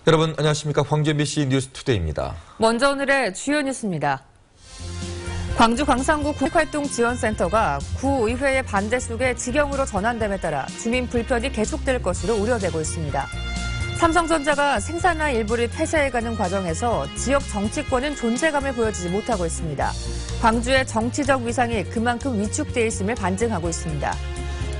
여러분 안녕하십니까. 광주 MBC 뉴스투데이입니다. 먼저 오늘의 주요 뉴스입니다. 광주 광산구 공익활동지원센터가 구의회의 반대 속에 직영으로 전환됨에 따라 주민 불편이 계속될 것으로 우려되고 있습니다. 삼성전자가 생산라인 일부를 폐쇄해가는 과정에서 지역 정치권은 존재감을 보여주지 못하고 있습니다. 광주의 정치적 위상이 그만큼 위축돼 있음을 반증하고 있습니다.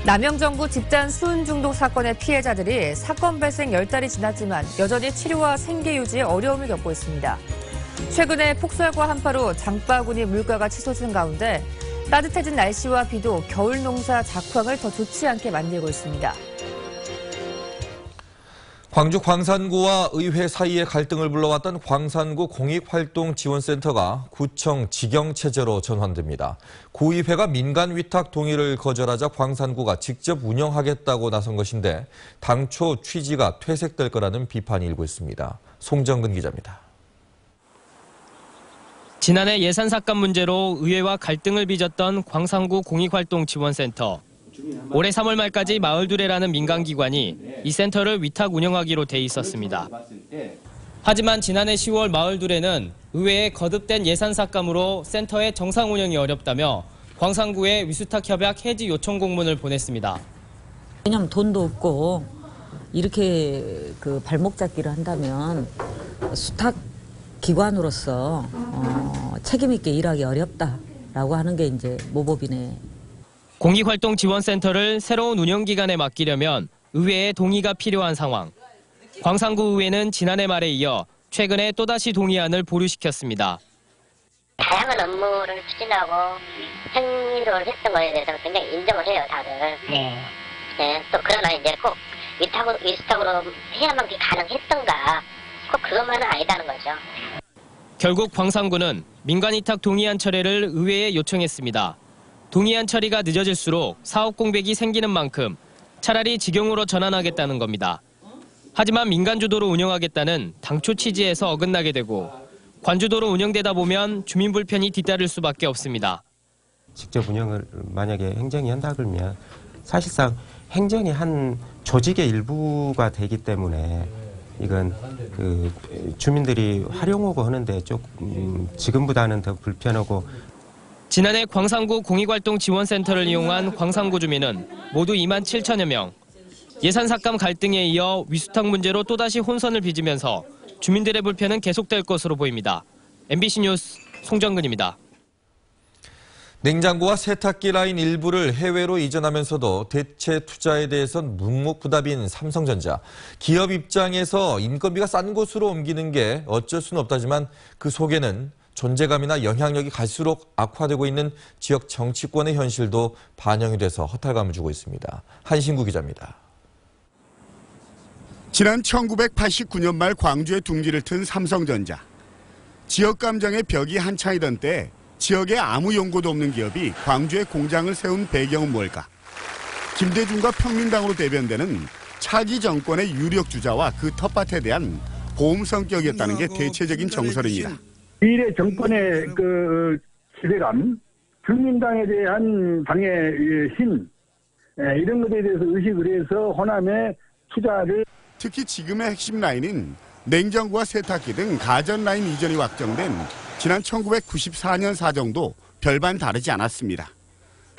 남영정구 집단 수은 중독 사건의 피해자들이 사건 발생 10달이 지났지만 여전히 치료와 생계 유지에 어려움을 겪고 있습니다. 최근에 폭설과 한파로 장바구니 물가가 치솟은 가운데 따뜻해진 날씨와 비도 겨울 농사 작황을 더 좋지 않게 만들고 있습니다. 광주 광산구와 의회 사이의 갈등을 불러왔던 광산구 공익활동지원센터가 구청 직영체제로 전환됩니다. 구의회가 민간 위탁 동의를 거절하자 광산구가 직접 운영하겠다고 나선 것인데 당초 취지가 퇴색될 거라는 비판이 일고 있습니다. 송정근 기자입니다. 지난해 예산 삭감 문제로 의회와 갈등을 빚었던 광산구 공익활동지원센터. 올해 3월 말까지 마을두레라는 민간기관이 이 센터를 위탁 운영하기로 돼 있었습니다. 하지만 지난해 10월 마을두레는 의회의 거듭된 예산 삭감으로 센터의 정상 운영이 어렵다며 광산구에 위수탁 협약 해지 요청 공문을 보냈습니다. 왜냐면 돈도 없고 이렇게 발목 잡기를 한다면 수탁 기관으로서 책임 있게 일하기 어렵다라고 하는 게 이제 모법이네. 공익활동지원센터를 새로운 운영기관에 맡기려면 의회의 동의가 필요한 상황. 광산구 의회는 지난해 말에 이어 최근에 또다시 동의안을 보류시켰습니다. 다양한 업무를 추진하고 행위를 했던 거에 대해서 굉장히 인정을 해요, 다들. 네, 또 그러나 이제 꼭 위탁으로 해야만 그게 가능했던가, 꼭 그것만은 아니다는 거죠. 결국 광산구는 민간위탁 동의안 철회를 의회에 요청했습니다. 동의안 처리가 늦어질수록 사업 공백이 생기는 만큼 차라리 직영으로 전환하겠다는 겁니다. 하지만 민간 주도로 운영하겠다는 당초 취지에서 어긋나게 되고 관주도로 운영되다 보면 주민 불편이 뒤따를 수밖에 없습니다. 직접 운영을 만약에 행정이 한다 그러면 사실상 행정이 한 조직의 일부가 되기 때문에 이건 주민들이 활용하고 하는데 조금 지금보다는 더 불편하고. 지난해 광산구 공익활동지원센터를 이용한 광산구 주민은 모두 2만 7천여 명. 예산 삭감 갈등에 이어 위수탁 문제로 또다시 혼선을 빚으면서 주민들의 불편은 계속될 것으로 보입니다. MBC 뉴스 송정근입니다. 냉장고와 세탁기 라인 일부를 해외로 이전하면서도 대체 투자에 대해선 묵묵부답인 삼성전자. 기업 입장에서 인건비가 싼 곳으로 옮기는 게 어쩔 수는 없다지만 그 속에는 존재감이나 영향력이 갈수록 악화되고 있는 지역 정치권의 현실도 반영이 돼서 허탈감을 주고 있습니다. 한신구 기자입니다. 지난 1989년 말 광주에 둥지를 튼 삼성전자. 지역 감정의 벽이 한창이던 때 지역에 아무 연고도 없는 기업이 광주에 공장을 세운 배경은 뭘까? 김대중과 평민당으로 대변되는 차기 정권의 유력 주자와 그 텃밭에 대한 보험 성격이었다는 게 대체적인 정설입니다. 미래 정권의 기대감, 국민당에 대한 당의 힘, 이런 것에 대해서 의식을 해서 호남에 투자를. 특히 지금의 핵심 라인인 냉장고와 세탁기 등 가전 라인 이전이 확정된 지난 1994년 사정도 별반 다르지 않았습니다.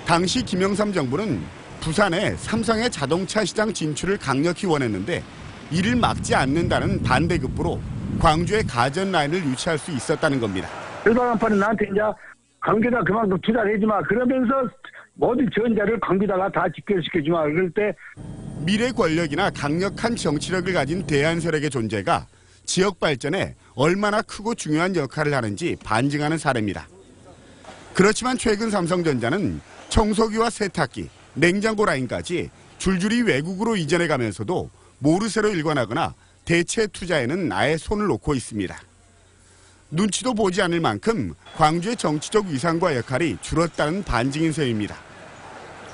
당시 김영삼 정부는 부산에 삼성의 자동차 시장 진출을 강력히 원했는데 이를 막지 않는다는 반대급부로 광주에 가전 라인을 유치할 수 있었다는 겁니다. 일반한파는 나한테 이제 광주에다 그만큼 투자를 해주마. 그러면서 모든 전자를 광주에다가 다 직결시켜주마. 그럴 때 미래 권력이나 강력한 정치력을 가진 대한 세력의 존재가 지역 발전에 얼마나 크고 중요한 역할을 하는지 반증하는 사례입니다. 그렇지만 최근 삼성전자는 청소기와 세탁기, 냉장고 라인까지 줄줄이 외국으로 이전해가면서도 모르쇠로 일관하거나 대체 투자에는 아예 손을 놓고 있습니다. 눈치도 보지 않을 만큼 광주의 정치적 위상과 역할이 줄었다는 반증인 셈입니다.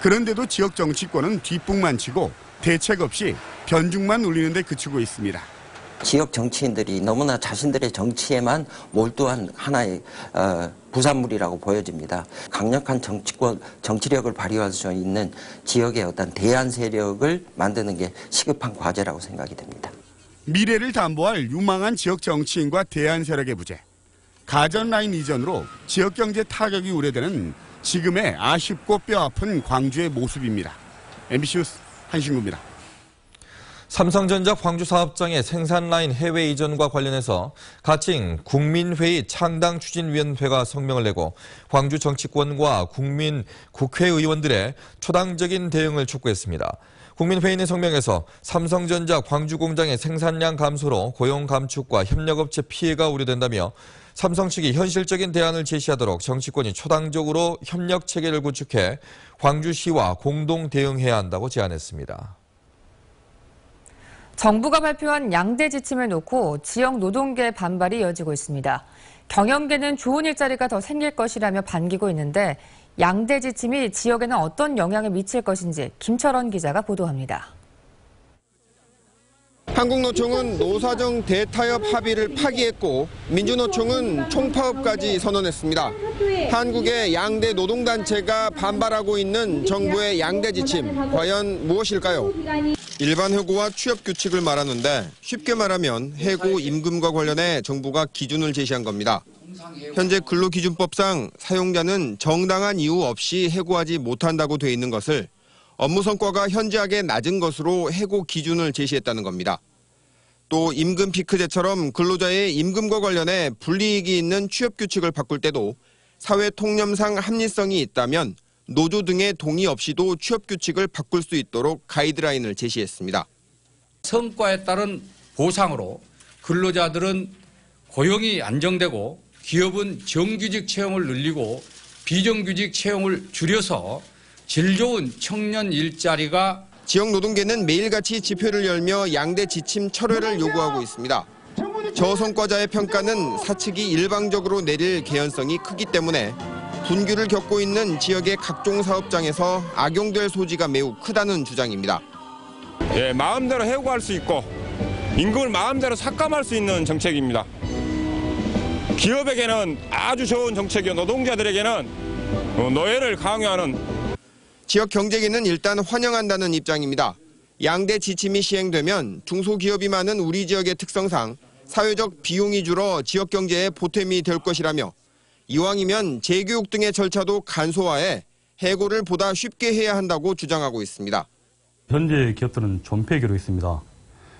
그런데도 지역 정치권은 뒷북만 치고 대책 없이 변죽만 울리는 데 그치고 있습니다. 지역 정치인들이 너무나 자신들의 정치에만 몰두한 하나의 부산물이라고 보여집니다. 강력한 정치력을 발휘할 수 있는 지역의 어떤 대안 세력을 만드는 게 시급한 과제라고 생각이 됩니다. 미래를 담보할 유망한 지역 정치인과 대안 세력의 부재, 가전 라인 이전으로 지역 경제 타격이 우려되는 지금의 아쉽고 뼈아픈 광주의 모습입니다. MBC 뉴스 한신구입니다. 삼성전자 광주 사업장의 생산 라인 해외 이전과 관련해서 가칭 국민회의 창당추진위원회가 성명을 내고 광주 정치권과 국회의원들의 초당적인 대응을 촉구했습니다. 국민회의는 성명에서 삼성전자 광주 공장의 생산량 감소로 고용 감축과 협력업체 피해가 우려된다며 삼성 측이 현실적인 대안을 제시하도록 정치권이 초당적으로 협력 체계를 구축해 광주시와 공동 대응해야 한다고 제안했습니다. 정부가 발표한 양대 지침을 놓고 지역 노동계의 반발이 이어지고 있습니다. 경영계는 좋은 일자리가 더 생길 것이라며 반기고 있는데 양대 지침이 지역에는 어떤 영향을 미칠 것인지 김철원 기자가 보도합니다. 한국노총은 노사정 대타협 합의를 파기했고 민주노총은 총파업까지 선언했습니다. 한국의 양대 노동단체가 반발하고 있는 정부의 양대 지침, 과연 무엇일까요? 일반 해고와 취업 규칙을 말하는데 쉽게 말하면 해고 임금과 관련해 정부가 기준을 제시한 겁니다. 현재 근로기준법상 사용자는 정당한 이유 없이 해고하지 못한다고 돼 있는 것을 업무 성과가 현저하게 낮은 것으로 해고 기준을 제시했다는 겁니다. 또 임금 피크제처럼 근로자의 임금과 관련해 불이익이 있는 취업 규칙을 바꿀 때도 사회 통념상 합리성이 있다면 노조 등의 동의 없이도 취업 규칙을 바꿀 수 있도록 가이드라인을 제시했습니다. 성과에 따른 보상으로 근로자들은 고용이 안정되고 기업은 정규직 채용을 늘리고 비정규직 채용을 줄여서 질 좋은 청년 일자리가 지역 노동계는 매일같이 집회를 열며 양대 지침 철회를 요구하고 있습니다. 저성과자의 평가는 사측이 일방적으로 내릴 개연성이 크기 때문에 분규를 겪고 있는 지역의 각종 사업장에서 악용될 소지가 매우 크다는 주장입니다. 예, 마음대로 해고할 수 있고 임금을 마음대로 삭감할 수 있는 정책입니다. 기업에게는 아주 좋은 정책이요, 노동자들에게는 노예를 강요하는. 지역 경제계는 일단 환영한다는 입장입니다. 양대 지침이 시행되면 중소기업이 많은 우리 지역의 특성상 사회적 비용이 줄어 지역 경제에 보탬이 될 것이라며 이왕이면 재교육 등의 절차도 간소화해 해고를 보다 쉽게 해야 한다고 주장하고 있습니다. 현재 기업들은 존폐기로 있습니다.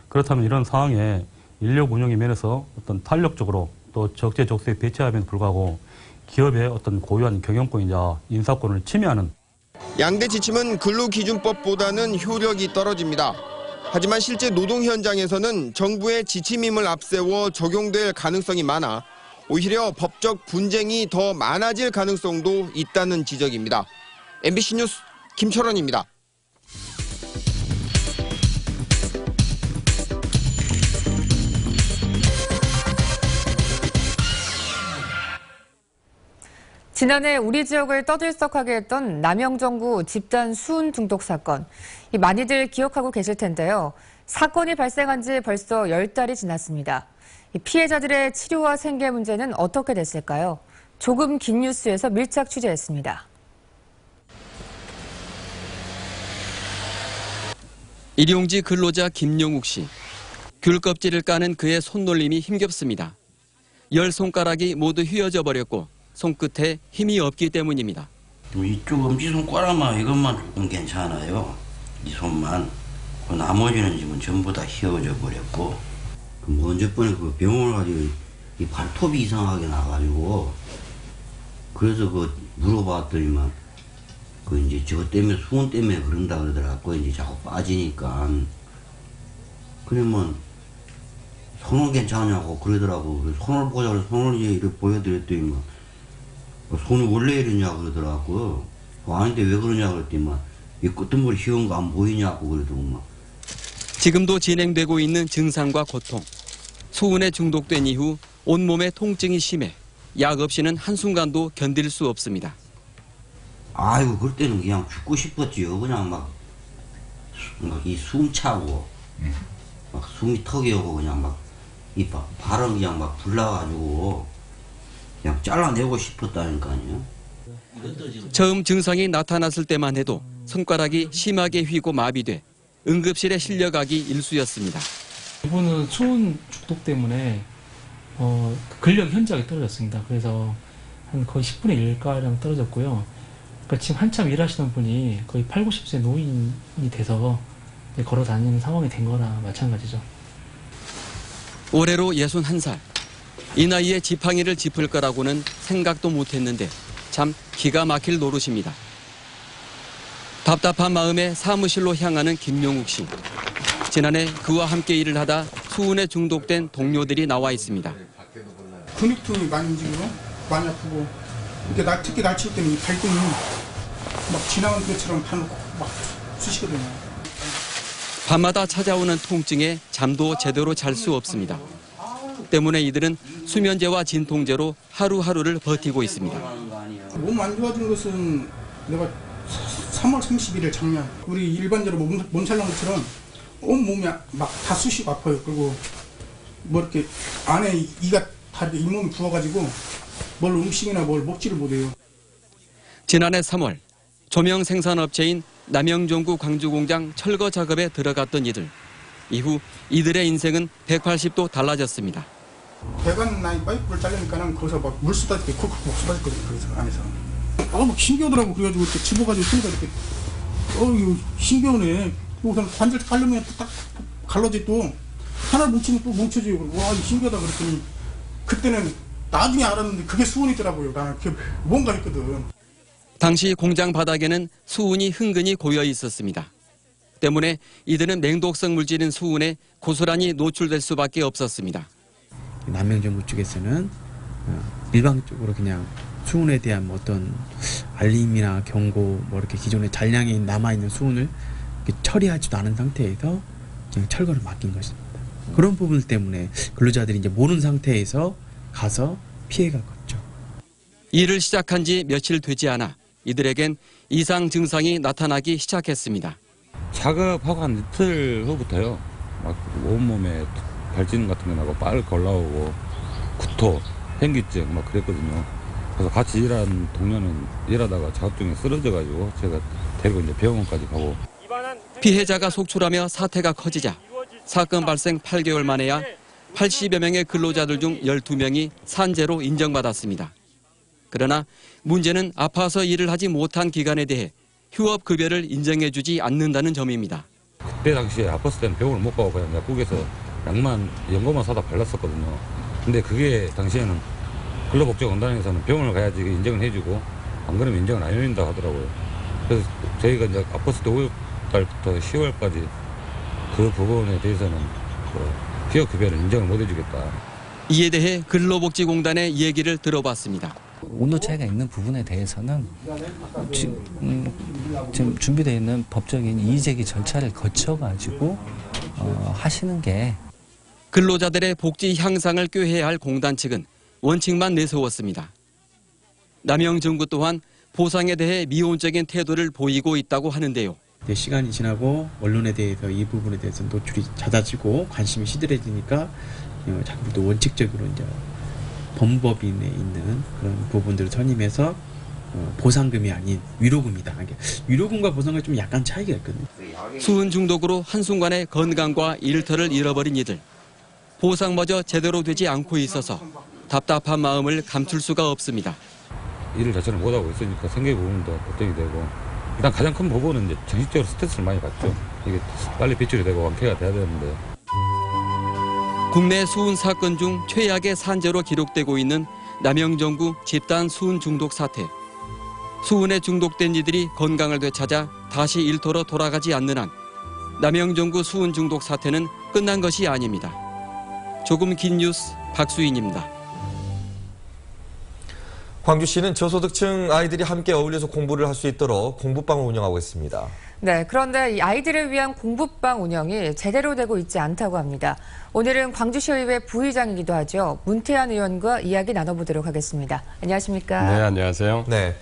그렇다면 이런 상황에 인력 운영의 면에서 어떤 탄력적으로 또 적재적소에 배치함에도 불구하고 기업의 어떤 고유한 경영권이자 인사권을 침해하는 양대 지침은 근로기준법보다는 효력이 떨어집니다. 하지만 실제 노동 현장에서는 정부의 지침임을 앞세워 적용될 가능성이 많아 오히려 법적 분쟁이 더 많아질 가능성도 있다는 지적입니다. MBC 뉴스 김철원입니다. 지난해 우리 지역을 떠들썩하게 했던 남영정구 집단 수은 중독 사건. 많이들 기억하고 계실 텐데요. 사건이 발생한 지 벌써 10달이 지났습니다. 피해자들의 치료와 생계 문제는 어떻게 됐을까요? 조금 긴 뉴스에서 밀착 취재했습니다. 일용직 근로자 김용욱 씨. 귤 껍질을 까는 그의 손놀림이 힘겹습니다. 10손가락이 모두 휘어져 버렸고 손끝에 힘이 없기 때문입니다. 이쪽 엄지손가락만 이것만 조금 괜찮아요. 이 손만. 그 나머지는 지금 전부 다 휘어져 버렸고. 언제번에 그 병원을 가지고 이 발톱이 이상하게 나가지고 그래서 그 물어봤더니만 그 이제 저것 때문에 수은 때문에 그런다 그러더라고. 이제 자꾸 빠지니까. 그러면 손은 괜찮냐고 그러더라고. 손을 보자고 손을 이제 이렇게 보여드렸더니만 손이 원래 이러냐 그러더라고요. 아닌데 왜 그러냐 그랬더니만 이 끄트머리 휘운 거 안 보이냐고 그러더구만. 지금도 진행되고 있는 증상과 고통. 수은에 중독된 이후 온몸에 통증이 심해 약 없이는 한순간도 견딜 수 없습니다. 아이고 그럴 때는 그냥 죽고 싶었지요. 그냥 막 이 숨 차고 막 숨이 턱이 오고 그냥 막 이 발은 그냥 막 불나가지고 그냥 잘라내고 싶었다니까요. 처음 증상이 나타났을 때만 해도 손가락이 심하게 휘고 마비돼 응급실에 실려가기 일쑤였습니다. 이분은 수은 중독 때문에 근력 현저하게 떨어졌습니다. 그래서 한 거의 10분의 1가량 떨어졌고요. 그러니까 지금 한참 일하시던 분이 거의 8, 90세 노인이 돼서 걸어 다니는 상황이 된 거나 마찬가지죠. 올해로 61살. 이 나이에 지팡이를 짚을 거라고는 생각도 못했는데 참 기가 막힐 노릇입니다. 답답한 마음에 사무실로 향하는 김용욱 씨. 지난해 그와 함께 일을 하다 수은에 중독된 동료들이 나와 있습니다. 근육통이 많이 움직이고 많이 아프고 이렇게 특히 날칠 때는 이 발등이 막 지나간 것처럼 막 쑤시거든요. 밤마다 찾아오는 통증에 잠도 제대로 잘 수 없습니다. 때문에 이들은 수면제와 진통제로 하루하루를 버티고 있습니다. 몸 안 좋아진 것은 내가 3월 31일 작년 우리 일반적으로 몸살난 것처럼 온몸이 막 다 쑤시고 아파요. 그리고 뭐 이렇게 안에 이가 다 이렇게 잇몸이 부어가지고 뭘 음식이나 뭘 먹지를 못해요. 지난해 3월 조명 생산업체인 남영종구 광주공장 철거 작업에 들어갔던 이들. 이후 이들의 인생은 180도 달라졌습니다. 배관 라인 파이프를 자르니까는 거기서 막 물 쏟아지게 콕콕 쏟아졌거든요. 거기서 안에서. 막 신기하더라고. 그래가지고 이렇게 집어가지고 손에다 이렇게 이거 신기하네. 우선 관절 갈르면 딱 갈라지 또 하나 뭉치면 또 뭉쳐지고 와 이거 신기하다 그랬더니 그때는 나중에 알았는데 그게 수은이더라고요. 나는 그게 뭔가 했거든. 당시 공장 바닥에는 수은이 흥건히 고여 있었습니다. 때문에 이들은 맹독성 물질인 수은에 고스란히 노출될 수밖에 없었습니다. 남영정부 쪽에서는 일방적으로 그냥 수은에 대한 어떤 알림이나 경고, 뭐 이렇게 기존에 잔량이 남아있는 수은을 처리하지도 않은 상태에서 그냥 철거를 맡긴 것입니다. 그런 부분 때문에 근로자들이 이제 모르는 상태에서 가서 피해가 컸죠. 일을 시작한 지 며칠 되지 않아 이들에겐 이상 증상이 나타나기 시작했습니다. 작업하고 한 이틀 후부터요. 막 온몸에 발진 같은 게 나고 빨 올라오고 구토, 현기증 막 그랬거든요. 그래서 같이 일한 동료는 일하다가 작업 중에 쓰러져가지고 제가 데리고 이제 병원까지 가고. 피해자가 속출하며 사태가 커지자 사건 발생 8개월 만에야 80여 명의 근로자들 중 12명이 산재로 인정받았습니다. 그러나 문제는 아파서 일을 하지 못한 기간에 대해 휴업급여를 인정해주지 않는다는 점입니다. 그때 당시에 아팠을 때는 병원을 못 가고 그냥 약국에서 연고만 사다 발랐었거든요. 근데 그게 당시에는 근로복지공단에서는 병원을 가야지 인정을 해주고 안 그러면 인정을 안 해준다고 하더라고요. 그래서 저희가 이제 아팠을 때 5월달부터 10월까지 그 부분에 대해서는 휴업급여를 인정을 못 해주겠다. 이에 대해 근로복지공단의 얘기를 들어봤습니다. 온도 차이가 있는 부분에 대해서는 지금 준비되어 있는 법적인 이의제기 절차를 거쳐가지고 하시는 게. 근로자들의 복지 향상을 꾀해야 할 공단 측은 원칙만 내세웠습니다. 남영정부 또한 보상에 대해 미온적인 태도를 보이고 있다고 하는데요. 시간이 지나고 언론에 대해서 이 부분에 대해서 노출이 잦아지고 관심이 시들해지니까 자꾸도 원칙적으로 이제 범법인에 있는 그런 부분들을 선임해서 보상금이 아닌 위로금이다. 위로금과 보상금이 좀 약간 차이가 있거든요. 수은 중독으로 한순간에 건강과 일터를 잃어버린 이들. 보상마저 제대로 되지 않고 있어서 답답한 마음을 감출 수가 없습니다. 일을 자체를 못하고 있으니까 생계 부분도 걱정이 되고 일단 가장 큰 부분은 이제 정신적으로 스트레스를 많이 받죠. 이게 빨리 배출이 되고 완쾌가 돼야 되는데. 국내 수은 사건 중 최악의 산재로 기록되고 있는 남영정구 집단 수은 중독 사태. 수은에 중독된 이들이 건강을 되찾아 다시 일터로 돌아가지 않는 한 남영정구 수은 중독 사태는 끝난 것이 아닙니다. 조금 긴 뉴스 박수인입니다. 광주시는 저소득층 아이들이 함께 어울려서 공부를 할 수 있도록 공부방을 운영하고 있습니다. 네, 그런데 이 아이들을 위한 공부방 운영이 제대로 되고 있지 않다고 합니다. 오늘은 광주시의회 부의장이기도 하죠. 문태한 의원과 이야기 나눠보도록 하겠습니다. 안녕하십니까? 네, 안녕하세요. 네,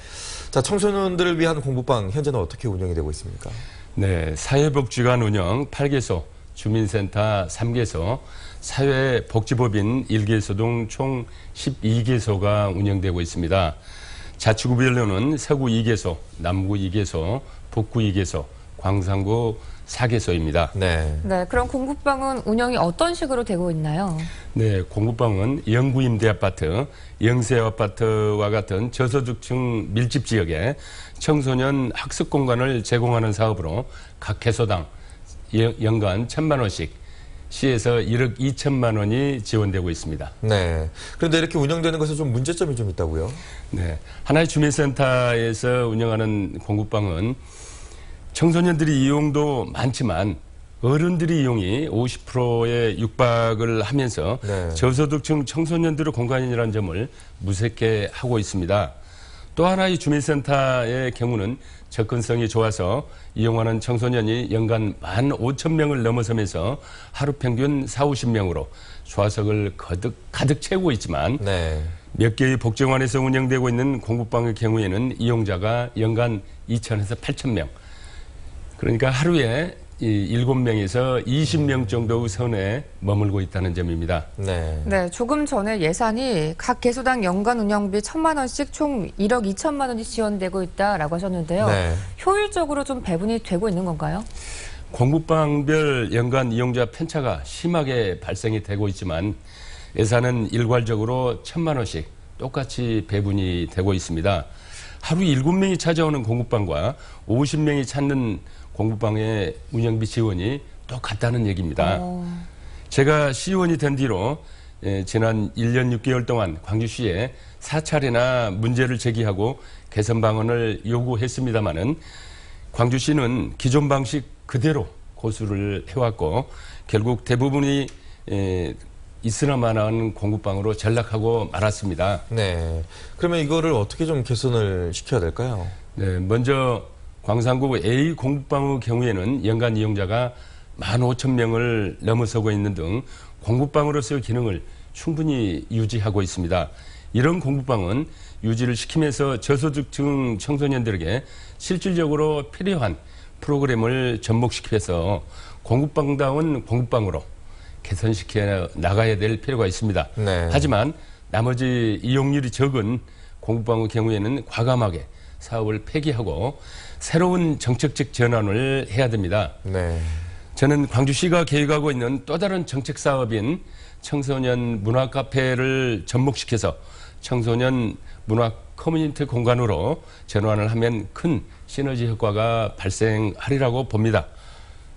자 청소년들을 위한 공부방 현재는 어떻게 운영이 되고 있습니까? 네, 사회복지관 운영 8개소, 주민센터 3개소, 사회복지법인 1개소 등 총 12개소가 운영되고 있습니다. 자치구별로는 서구 2개소, 남구 2개소, 북구 2개소, 광산구 4개소입니다. 네, 그럼 공급방은 운영이 어떤 식으로 되고 있나요? 네, 공급방은 영구임대아파트, 영세아파트와 같은 저소득층 밀집 지역에 청소년 학습 공간을 제공하는 사업으로 각 해소당 연간 1,000만 원씩 시에서 1억 2천만 원이 지원되고 있습니다. 네. 그런데 이렇게 운영되는 것에 좀 문제점이 좀 있다고요? 네. 하나의 주민센터에서 운영하는 공급방은 청소년들이 이용도 많지만 어른들이 이용이 50%에 육박을 하면서 저소득층 청소년들의 공간이라는 점을 무색해 하고 있습니다. 또 하나의 주민센터의 경우는 접근성이 좋아서 이용하는 청소년이 연간 15,000명을 넘어서면서 하루 평균 40-50명으로 좌석을 가득 채우고 있지만 몇 개의 복지관에서 운영되고 있는 공급방의 경우에는 이용자가 연간 2,000에서 8,000명. 그러니까 하루에 7명에서 20명 정도의 선에 머물고 있다는 점입니다. 네, 조금 전에 예산이 각 개소당 연간 운영비 1,000만 원씩 총 1억 2천만 원이 지원되고 있다라고 하셨는데요. 효율적으로 좀 배분이 되고 있는 건가요? 공급방별 연간 이용자 편차가 심하게 발생이 되고 있지만 예산은 일괄적으로 1,000만 원씩 똑같이 배분이 되고 있습니다. 하루 7명이 찾아오는 공급방과 50명이 찾는 공급방의 운영비 지원이 똑같다는 얘기입니다. 제가 시의원이 된 뒤로 지난 1년 6개월 동안 광주시에 4차례나 문제를 제기하고 개선 방안을 요구했습니다마는 광주시는 기존 방식 그대로 고수를 해왔고 결국 대부분이 있으나마나한 공급방으로 전락하고 말았습니다. 네. 그러면 이거를 어떻게 좀 개선을 시켜야 될까요? 네, 먼저 광산구 A 공급방의 경우에는 연간 이용자가 15,000명을 넘어서고 있는 등 공급방으로서의 기능을 충분히 유지하고 있습니다. 이런 공급방은 유지를 시키면서 저소득층 청소년들에게 실질적으로 필요한 프로그램을 접목시켜서 공급방다운 공급방으로 개선시켜 나가야 될 필요가 있습니다. 하지만 나머지 이용률이 적은 공급방의 경우에는 과감하게 사업을 폐기하고 새로운 정책적 전환을 해야 됩니다. 저는 광주시가 계획하고 있는 또 다른 정책 사업인 청소년 문화 카페를 접목시켜서 청소년 문화 커뮤니티 공간으로 전환을 하면 큰 시너지 효과가 발생하리라고 봅니다.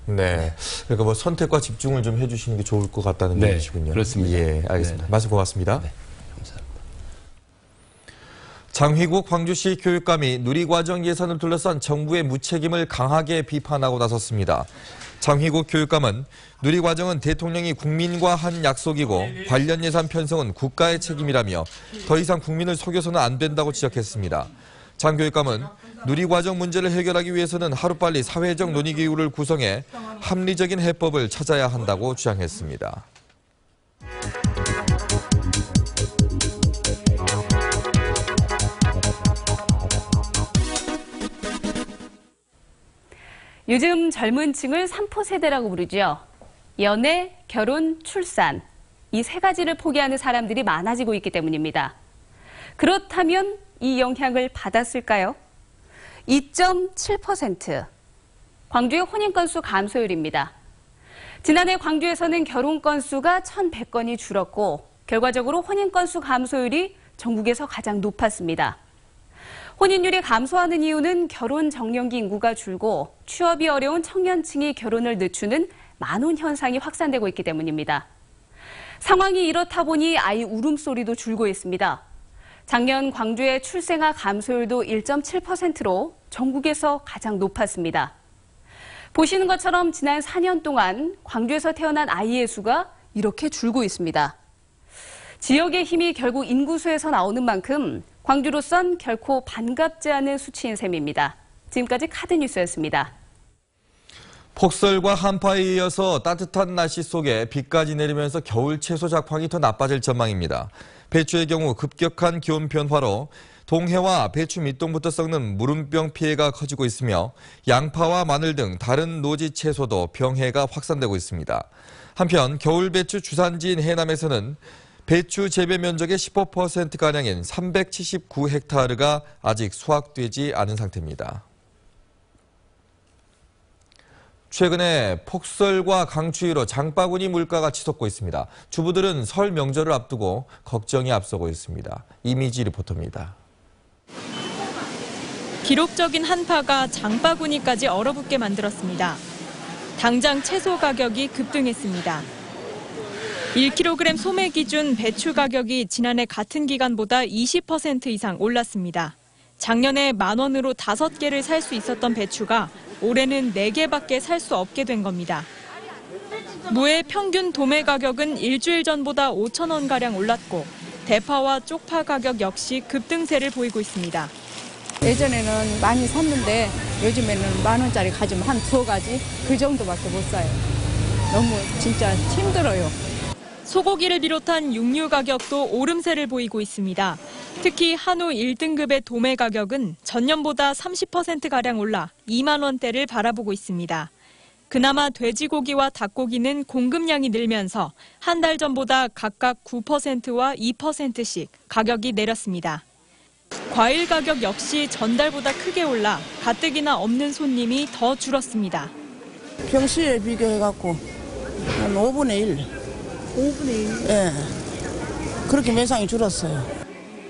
네. 그러니까 뭐 선택과 집중을 좀 해주시는 게 좋을 것 같다는 얘기시군요. 그렇습니다. 예, 알겠습니다. 말씀 고맙습니다. 장휘국 광주시 교육감이 누리과정 예산을 둘러싼 정부의 무책임을 강하게 비판하고 나섰습니다. 장휘국 교육감은 누리과정은 대통령이 국민과 한 약속이고 관련 예산 편성은 국가의 책임이라며 더 이상 국민을 속여서는 안 된다고 지적했습니다. 장 교육감은 누리과정 문제를 해결하기 위해서는 하루빨리 사회적 논의기구를 구성해 합리적인 해법을 찾아야 한다고 주장했습니다. 요즘 젊은 층을 3포 세대라고 부르죠. 연애, 결혼, 출산. 이 세 가지를 포기하는 사람들이 많아지고 있기 때문입니다. 그렇다면 이 영향을 받았을까요? 2.7%. 광주의 혼인 건수 감소율입니다. 지난해 광주에서는 결혼 건수가 1,100건이 줄었고 결과적으로 혼인 건수 감소율이 전국에서 가장 높았습니다. 혼인율이 감소하는 이유는 결혼 정년기 인구가 줄고 취업이 어려운 청년층이 결혼을 늦추는 만혼 현상이 확산되고 있기 때문입니다. 상황이 이렇다 보니 아이 울음소리도 줄고 있습니다. 작년 광주의 출생아 감소율도 1.7%로 전국에서 가장 높았습니다. 보시는 것처럼 지난 4년 동안 광주에서 태어난 아이의 수가 이렇게 줄고 있습니다. 지역의 힘이 결국 인구수에서 나오는 만큼 광주로선 결코 반갑지 않은 수치인 셈입니다. 지금까지 카드뉴스였습니다. 폭설과 한파에 이어서 따뜻한 날씨 속에 비까지 내리면서 겨울 채소 작황이 더 나빠질 전망입니다. 배추의 경우 급격한 기온 변화로 동해와 배추 밑동부터 썩는 무름병 피해가 커지고 있으며 양파와 마늘 등 다른 노지 채소도 병해가 확산되고 있습니다. 한편 겨울 배추 주산지인 해남에서는 배추 재배 면적의 15%가량인 379헥타르가 아직 수확되지 않은 상태입니다. 최근에 폭설과 강추위로 장바구니 물가가 치솟고 있습니다. 주부들은 설 명절을 앞두고 걱정이 앞서고 있습니다. 이미지 리포터입니다. 기록적인 한파가 장바구니까지 얼어붙게 만들었습니다. 당장 채소 가격이 급등했습니다. 1kg 소매 기준 배추 가격이 지난해 같은 기간보다 20% 이상 올랐습니다. 작년에 10,000원으로 5개를 살 수 있었던 배추가 올해는 4개밖에 살 수 없게 된 겁니다. 무의 평균 도매 가격은 일주일 전보다 5,000원가량 올랐고 대파와 쪽파 가격 역시 급등세를 보이고 있습니다. 예전에는 많이 샀는데 요즘에는 10,000원짜리 가지면 한 2가지 그 정도밖에 못 사요. 너무 진짜 힘들어요. 소고기를 비롯한 육류 가격도 오름세를 보이고 있습니다. 특히 한우 1등급의 도매 가격은 전년보다 30%가량 올라 2만 원대를 바라보고 있습니다. 그나마 돼지고기와 닭고기는 공급량이 늘면서 한 달 전보다 각각 9%와 2%씩 가격이 내렸습니다. 과일 가격 역시 전달보다 크게 올라 가뜩이나 없는 손님이 더 줄었습니다. 평시에 비교해갖고 한 5분의 1. 5분의 1? 예. 그렇게 매상이 줄었어요.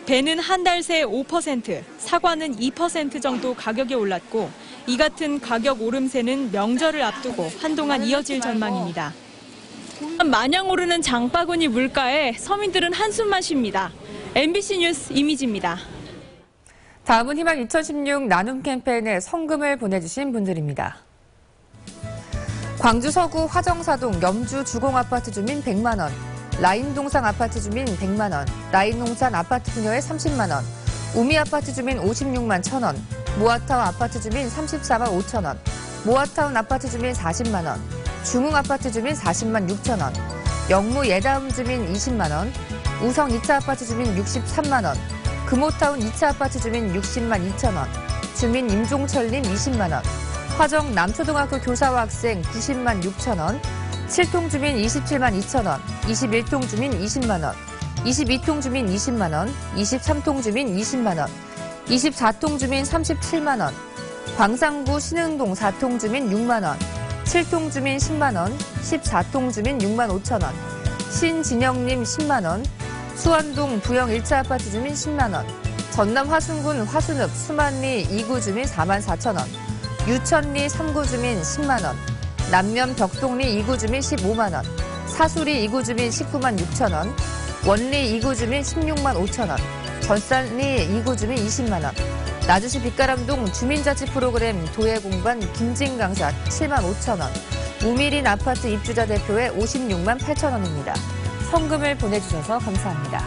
배는 한 달 새 5%, 사과는 2% 정도 가격이 올랐고 이 같은 가격 오름세는 명절을 앞두고 한동안 이어질 전망입니다. 마냥 오르는 장바구니 물가에 서민들은 한숨만 쉽니다. MBC 뉴스 이미지입니다. 다음은 희망 2016 나눔 캠페인에 성금을 보내주신 분들입니다. 광주 서구 화정사동 염주 주공아파트 주민 100만 원, 라인동상 아파트 주민 100만 원, 라인농산 아파트 부녀에 30만 원, 우미아파트 주민 56만 1,000원, 모아타운 아파트 주민 34만 5천 원, 모아타운 아파트 주민 40만 원, 중흥아파트 주민 40만 6천 원, 영무 예다음 주민 20만 원, 우성 2차 아파트 주민 63만 원, 금호타운 2차 아파트 주민 60만 2천 원, 주민 임종철님 20만 원, 화정 남초등학교 교사와 학생 90만 6천 원, 7통 주민 27만 2천 원, 21통 주민 20만 원, 22통 주민 20만 원, 23통 주민 20만 원, 24통 주민 37만 원, 광산구 신흥동 4통 주민 6만 원, 7통 주민 10만 원, 14통 주민 6만 5천 원, 신진영님 10만 원, 수원동 부영 1차 아파트 주민 10만 원, 전남 화순군 화순읍 수만리 2구 주민 4만 4천 원, 유천리 3구 주민 10만 원, 남면 벽동리 2구 주민 15만 원, 사수리 2구 주민 19만 6천 원, 원리 2구 주민 16만 5천 원, 전산리 2구 주민 20만 원, 나주시 빛가람동 주민자치 프로그램 도예공반 김진 강사 7만 5천 원, 우미린 아파트 입주자 대표에 56만 8천 원입니다. 성금을 보내주셔서 감사합니다.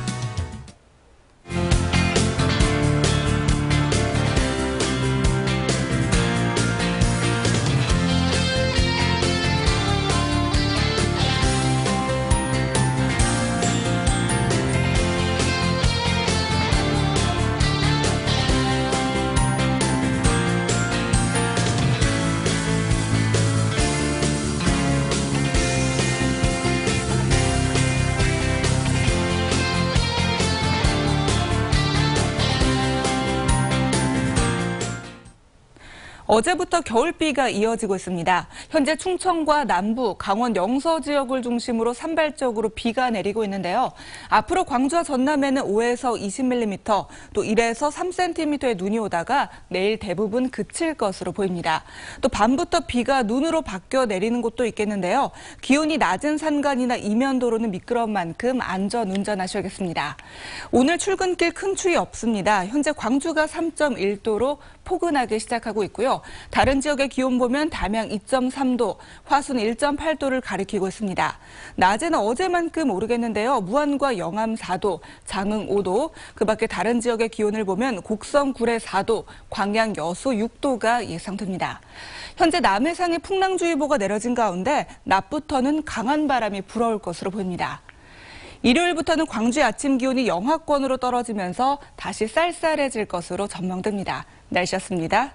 어제부터 겨울비가 이어지고 있습니다. 현재 충청과 남부, 강원 영서 지역을 중심으로 산발적으로 비가 내리고 있는데요. 앞으로 광주와 전남에는 5에서 20mm, 또 1에서 3cm의 눈이 오다가 내일 대부분 그칠 것으로 보입니다. 또 밤부터 비가 눈으로 바뀌어 내리는 곳도 있겠는데요. 기온이 낮은 산간이나 이면도로는 미끄러운 만큼 안전 운전하셔야겠습니다. 오늘 출근길 큰 추위 없습니다. 현재 광주가 3.1도로 포근하게 시작하고 있고요. 다른 지역의 기온 보면 담양 2.3도, 화순 1.8도를 가리키고 있습니다. 낮에는 어제만큼 오르겠는데요. 무안과 영암 4도, 장흥 5도, 그 밖에 다른 지역의 기온을 보면 곡성 구례 4도, 광양 여수 6도가 예상됩니다. 현재 남해상에 풍랑주의보가 내려진 가운데 낮부터는 강한 바람이 불어올 것으로 보입니다. 일요일부터는 광주의 아침 기온이 영하권으로 떨어지면서 다시 쌀쌀해질 것으로 전망됩니다. 날씨였습니다.